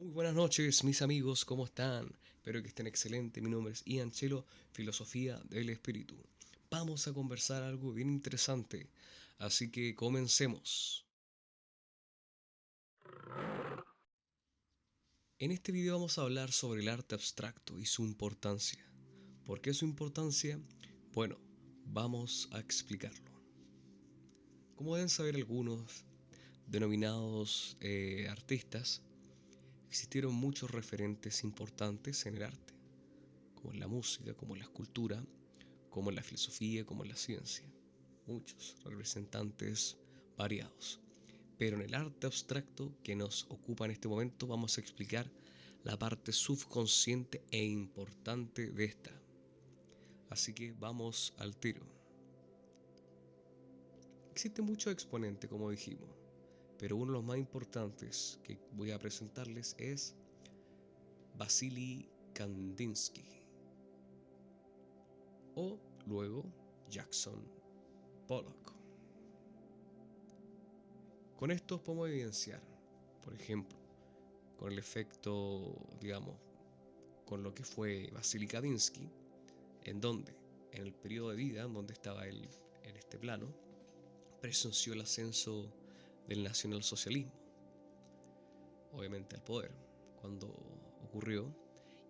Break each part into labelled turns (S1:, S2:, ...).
S1: Muy buenas noches, mis amigos, ¿cómo están? Espero que estén excelentes. Mi nombre es Ian Chelo, Filosofía del Espíritu. Vamos a conversar algo bien interesante, así que comencemos. En este video vamos a hablar sobre el arte abstracto y su importancia. ¿Por qué su importancia? Bueno, vamos a explicarlo. Como deben saber algunos denominados artistas, existieron muchos referentes importantes en el arte, como en la música, como en la escultura, como en la filosofía, como en la ciencia. Muchos representantes variados. Pero en el arte abstracto que nos ocupa en este momento vamos a explicar la parte subconsciente e importante de esta. Así que vamos al tiro. Existen muchos exponentes, como dijimos, pero uno de los más importantes que voy a presentarles es Vasily Kandinsky o luego Jackson Pollock. Con esto podemos evidenciar, por ejemplo, con el efecto, digamos, con lo que fue Vasily Kandinsky, en donde, en el periodo de vida en donde estaba él en este plano, presenció el ascenso del nacionalsocialismo, obviamente al poder, cuando ocurrió,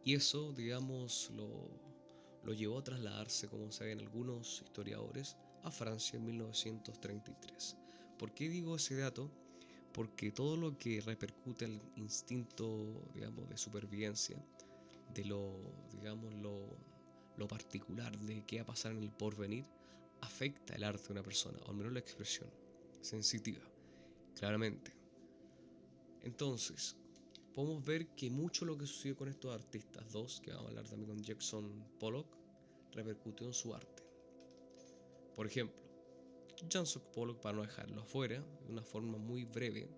S1: y eso, digamos, lo llevó a trasladarse, como saben algunos historiadores, a Francia en 1933. ¿Por qué digo ese dato? Porque todo lo que repercute el instinto, digamos, de supervivencia, de digamos, lo particular de qué va a pasar en el porvenir, afecta el arte de una persona, o al menos la expresión sensitiva, claramente. Entonces, podemos ver que mucho lo que sucedió con estos artistas, dos, que vamos a hablar también con Jackson Pollock, repercutió en su arte. Por ejemplo, Jackson Pollock, para no dejarlo afuera, de una forma muy breve,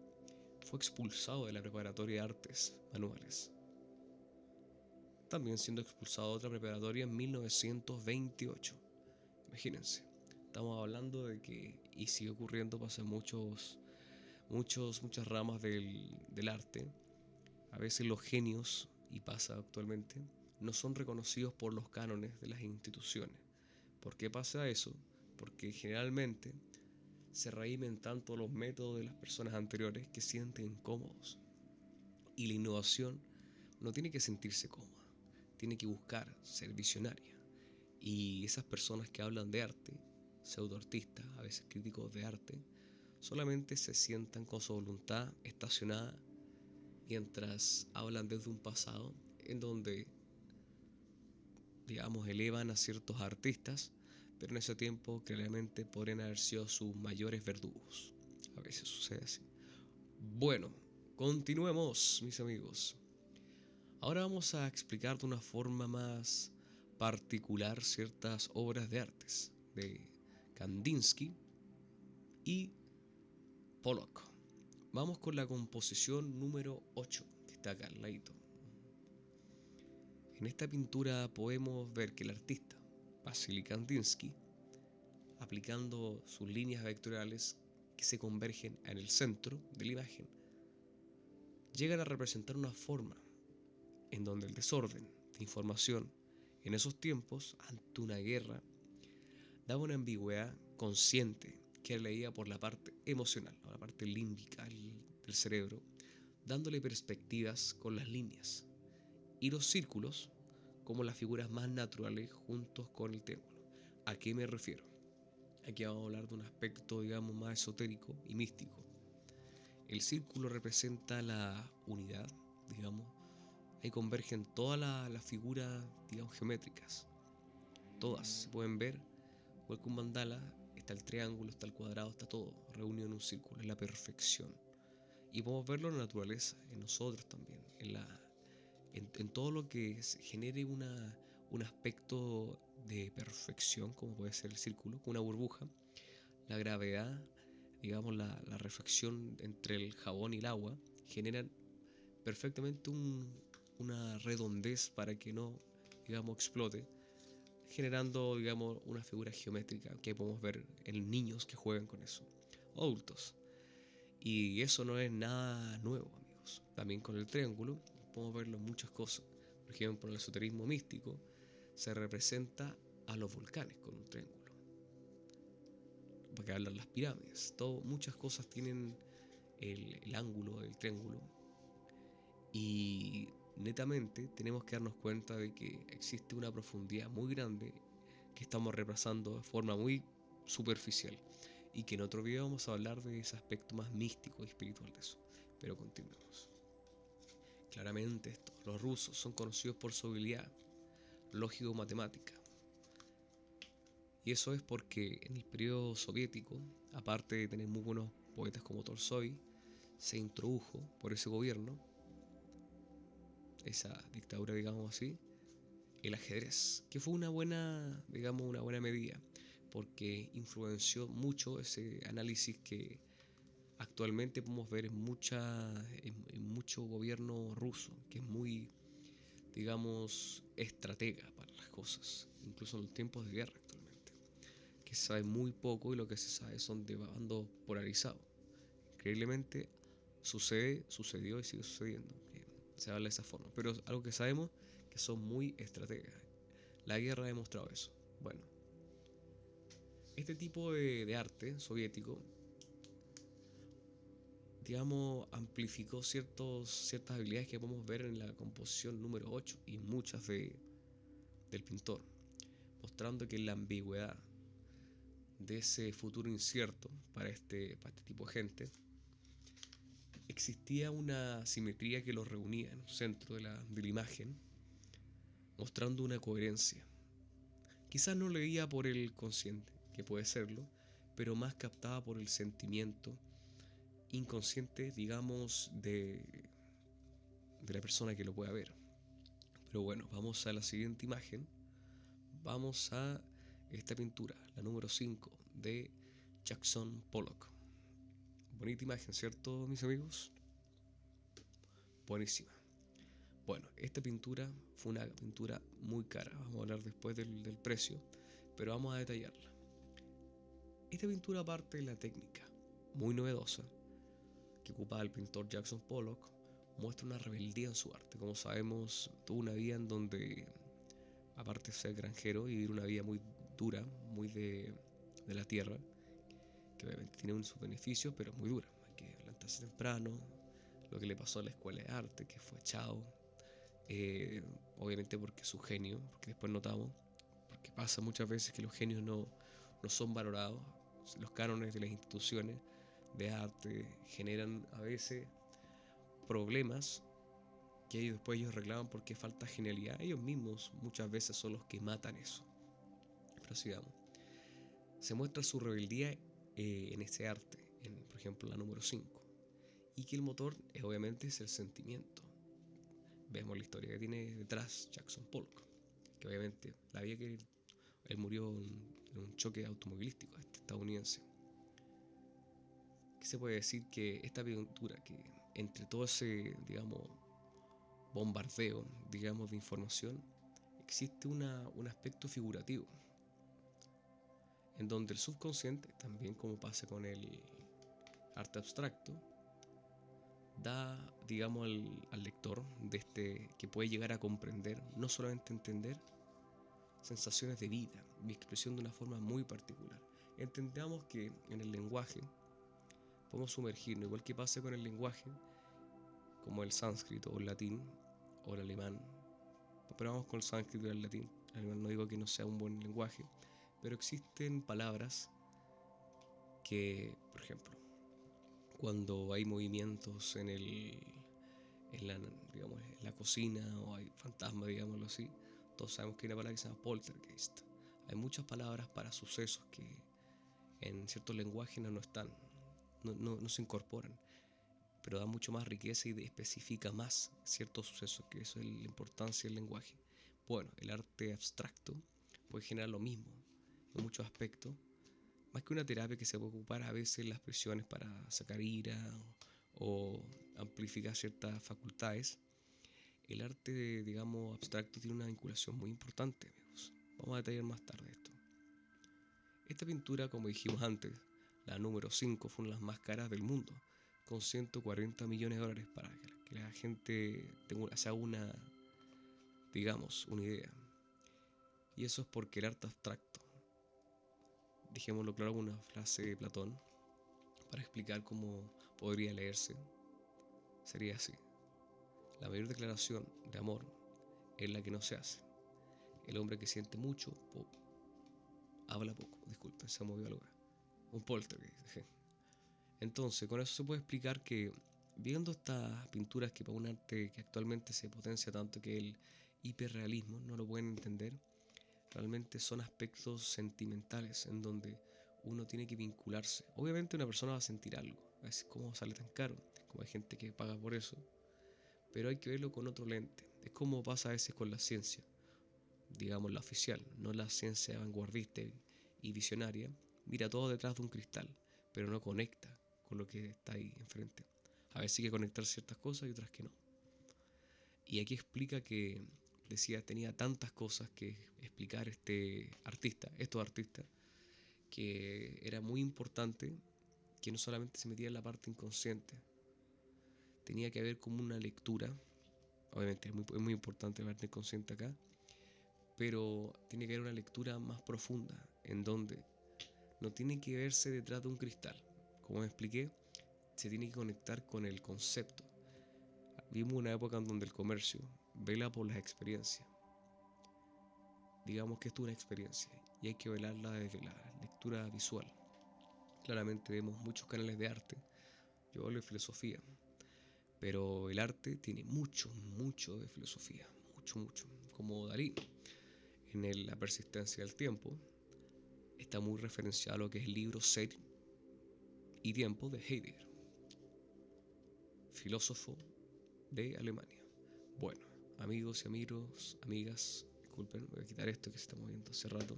S1: fue expulsado de la preparatoria de artes manuales, también siendo expulsado de otra preparatoria en 1928. Imagínense, estamos hablando de que, y sigue ocurriendo, pasa en muchas ramas del arte. A veces los genios, y pasa actualmente, no son reconocidos por los cánones de las instituciones. ¿Por qué pasa eso? Porque generalmente se reviven tanto los métodos de las personas anteriores que sienten cómodos. Y la innovación no tiene que sentirse cómoda, tiene que buscar ser visionaria. Y esas personas que hablan de arte, pseudoartistas, a veces críticos de arte, solamente se sientan con su voluntad estacionada mientras hablan desde un pasado en donde, digamos, elevan a ciertos artistas, pero en ese tiempo claramente podrían haber sido sus mayores verdugos. A veces sucede así. Bueno, continuemos, mis amigos. Ahora vamos a explicar de una forma más particular ciertas obras de artes de Kandinsky y Pollock. Vamos con la composición número 8, que está acá al ladito. En esta pintura podemos ver que el artista, Vasily Kandinsky, aplicando sus líneas vectoriales que se convergen en el centro de la imagen, llegan a representar una forma en donde el desorden de información en esos tiempos, ante una guerra, daba una ambigüedad consciente que era leída por la parte emocional, la parte límbica del cerebro, dándole perspectivas con las líneas y los círculos como las figuras más naturales juntos con el triángulo. ¿A qué me refiero? Aquí vamos a hablar de un aspecto, digamos, más esotérico y místico. El círculo representa la unidad, digamos. Ahí convergen todas las figuras, digamos, geométricas. Todas se pueden ver, igual que un mandala, está el triángulo, está el cuadrado, está todo reunido en un círculo, es la perfección. Y podemos verlo en la naturaleza, en nosotros también, en todo lo que genere un aspecto de perfección, como puede ser el círculo, una burbuja, la gravedad, digamos, la refracción entre el jabón y el agua, generan perfectamente una redondez para que no, digamos, explote, generando, digamos, una figura geométrica que podemos ver en niños que juegan con eso, adultos. Y eso no es nada nuevo, amigos. místicos. También con el triángulo podemos verlo en muchas cosas. Por ejemplo, en el esoterismo místico se representa a los volcanes con un triángulo. Para que hablan las pirámides. Muchas cosas tienen el ángulo del triángulo. Y netamente tenemos que darnos cuenta de que existe una profundidad muy grande que estamos repasando de forma muy superficial. Y que en otro video vamos a hablar de ese aspecto más místico y espiritual de eso. Pero continuemos. Claramente los rusos son conocidos por su habilidad lógico-matemática. Y eso es porque en el periodo soviético, aparte de tener muy buenos poetas como Tolstói, se introdujo por ese gobierno, esa dictadura, digamos así, el ajedrez, que fue una buena medida, porque influenció mucho ese análisis que actualmente podemos ver en mucho gobierno ruso, que es muy, digamos, estratega para las cosas, incluso en los tiempos de guerra actualmente, que se sabe muy poco y lo que se sabe son de bandos polarizados. Increíblemente sucedió y sigue sucediendo, que se habla de esa forma, pero algo que sabemos que son muy estrategas. La guerra ha demostrado eso. Bueno, este tipo de arte soviético, digamos, amplificó ciertas habilidades que podemos ver en la composición número 8 y muchas del pintor, mostrando que la ambigüedad de ese futuro incierto para este tipo de gente, existía una simetría que los reunía en el centro de la imagen, mostrando una coherencia. Quizás no leía por el consciente, que puede serlo, pero más captada por el sentimiento inconsciente, digamos, de la persona que lo pueda ver. Pero bueno, vamos a la siguiente imagen. Vamos a esta pintura, la número 5 de Jackson Pollock. Bonita imagen, ¿cierto, mis amigos? Buenísima. Bueno, esta pintura fue una pintura muy cara. Vamos a hablar después del precio, pero vamos a detallarla. Esta pintura parte de la técnica muy novedosa que ocupaba el pintor Jackson Pollock, muestra una rebeldía en su arte. Como sabemos, tuvo una vida en donde, aparte de ser granjero y vivir una vida muy dura, muy de la tierra, que obviamente tiene sus beneficios, pero es muy dura. Hay que levantarse temprano, lo que le pasó a la escuela de arte, que fue echado, obviamente porque su genio, porque después notamos, porque pasa muchas veces que los genios no son valorados, los cánones de las instituciones de arte generan a veces problemas que ellos reclaman porque falta genialidad. Ellos mismos muchas veces son los que matan eso. Pero sigamos. Se muestra su rebeldía en ese arte, por ejemplo la número 5, y que el motor obviamente es el sentimiento. Vemos la historia que tiene detrás Jackson Pollock, que obviamente la vida que él murió en un choque automovilístico estadounidense. ¿Qué se puede decir? Que esta pintura, que entre todo ese, digamos, bombardeo, digamos, de información, existe un aspecto figurativo, en donde el subconsciente, también como pasa con el arte abstracto, da, digamos, al lector que puede llegar a comprender, no solamente entender, sensaciones de vida y expresión de una forma muy particular. Entendamos que en el lenguaje podemos sumergirnos, igual que pasa con el lenguaje, como el sánscrito o el latín o el alemán. Pero vamos con el sánscrito y el latín. El alemán no digo que no sea un buen lenguaje, pero existen palabras que, por ejemplo, cuando hay movimientos en la cocina, o hay fantasmas, digámoslo así, todos sabemos que hay una palabra que se llama poltergeist. Hay muchas palabras para sucesos que en ciertos lenguajes no están, no se incorporan, pero da mucho más riqueza y especifica más ciertos sucesos, que eso es la importancia del lenguaje. Bueno, el arte abstracto puede generar lo mismo en muchos aspectos, más que una terapia que se puede ocupar a veces las presiones para sacar ira o amplificar ciertas facultades. El arte, digamos, abstracto tiene una vinculación muy importante, amigos. Vamos a detallar más tarde esto. Esta pintura, como dijimos antes, la número 5, fue una de las más caras del mundo, con $140 millones para que la gente se haga digamos, una idea. Y eso es porque el arte abstracto, dejémoslo claro con una frase de Platón, para explicar cómo podría leerse, sería así: la mayor declaración de amor es la que no se hace. El hombre que siente mucho, habla poco. Disculpen, se movió algo. Un poltergeist. Entonces, con eso se puede explicar que, viendo estas pinturas que para un arte que actualmente se potencia tanto, que el hiperrealismo, no lo pueden entender, realmente son aspectos sentimentales en donde uno tiene que vincularse. Obviamente una persona va a sentir algo, es como sale tan caro, como hay gente que paga por eso, pero hay que verlo con otro lente. Es como pasa a veces con la ciencia, digamos la oficial, no la ciencia vanguardista y visionaria. Mira todo detrás de un cristal, pero no conecta con lo que está ahí enfrente. A veces hay que conectar ciertas cosas y otras que no. Y aquí explica que, decía, tenía tantas cosas que explicar estos artistas, que era muy importante que no solamente se metía en la parte inconsciente, tenía que haber como una lectura. Obviamente es muy importante la parte inconsciente acá, pero tiene que haber una lectura más profunda, en donde no tiene que verse detrás de un cristal. Como me expliqué, se tiene que conectar con el concepto. Vivimos una época en donde el comercio vela por las experiencias. Digamos que esto es una experiencia y hay que velarla desde la lectura visual. Claramente vemos muchos canales de arte. Yo hablo de filosofía, pero el arte tiene mucho, mucho de filosofía. Mucho, mucho. Como Dalí, en La persistencia del tiempo, está muy referenciado a lo que es el libro Ser y Tiempo de Heidegger, filósofo de Alemania. Bueno, amigos y amigas, disculpen, voy a quitar esto que se está moviendo hace rato.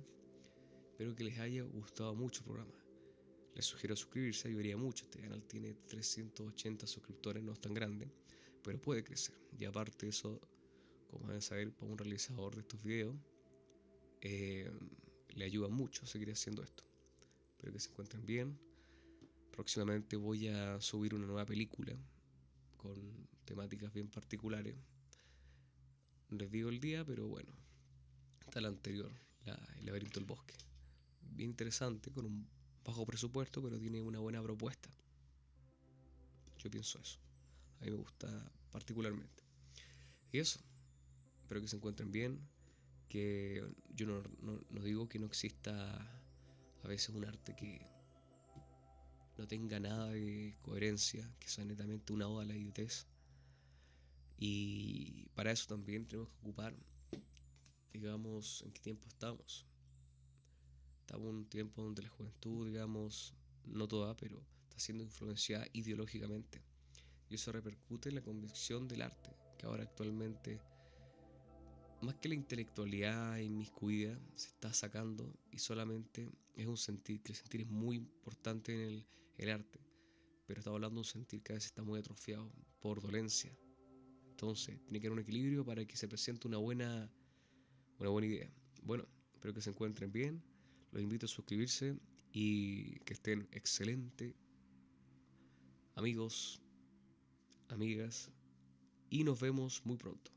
S1: Espero que les haya gustado mucho el programa. Les sugiero suscribirse, ayudaría mucho. Este canal tiene 380 suscriptores, no es tan grande, pero puede crecer. Y aparte de eso, como deben saber, para un realizador de estos videos, le ayuda mucho a seguir haciendo esto. Espero que se encuentren bien. Próximamente voy a subir una nueva película con temáticas bien particulares. No les digo el día, pero bueno, está la anterior, El laberinto del bosque. Bien interesante, con un bajo presupuesto, pero tiene una buena propuesta. Yo pienso eso. A mí me gusta particularmente. Y eso, espero que se encuentren bien. Que yo no digo que no exista a veces un arte que no tenga nada de coherencia, que sea netamente una oda a la idiotez. Y para eso también tenemos que ocupar, digamos, en qué tiempo estamos. Estamos en un tiempo donde la juventud, digamos, no toda, pero está siendo influenciada ideológicamente. Y eso repercute en la convicción del arte, que ahora actualmente, más que la intelectualidad inmiscuida, se está sacando y solamente es un sentir, que el sentir es muy importante en el arte, pero estamos hablando de un sentir que a veces está muy atrofiado por dolencia. Entonces, tiene que haber un equilibrio para que se presente una buena idea. Bueno, espero que se encuentren bien. Los invito a suscribirse y que estén excelentes, amigos, amigas, y nos vemos muy pronto.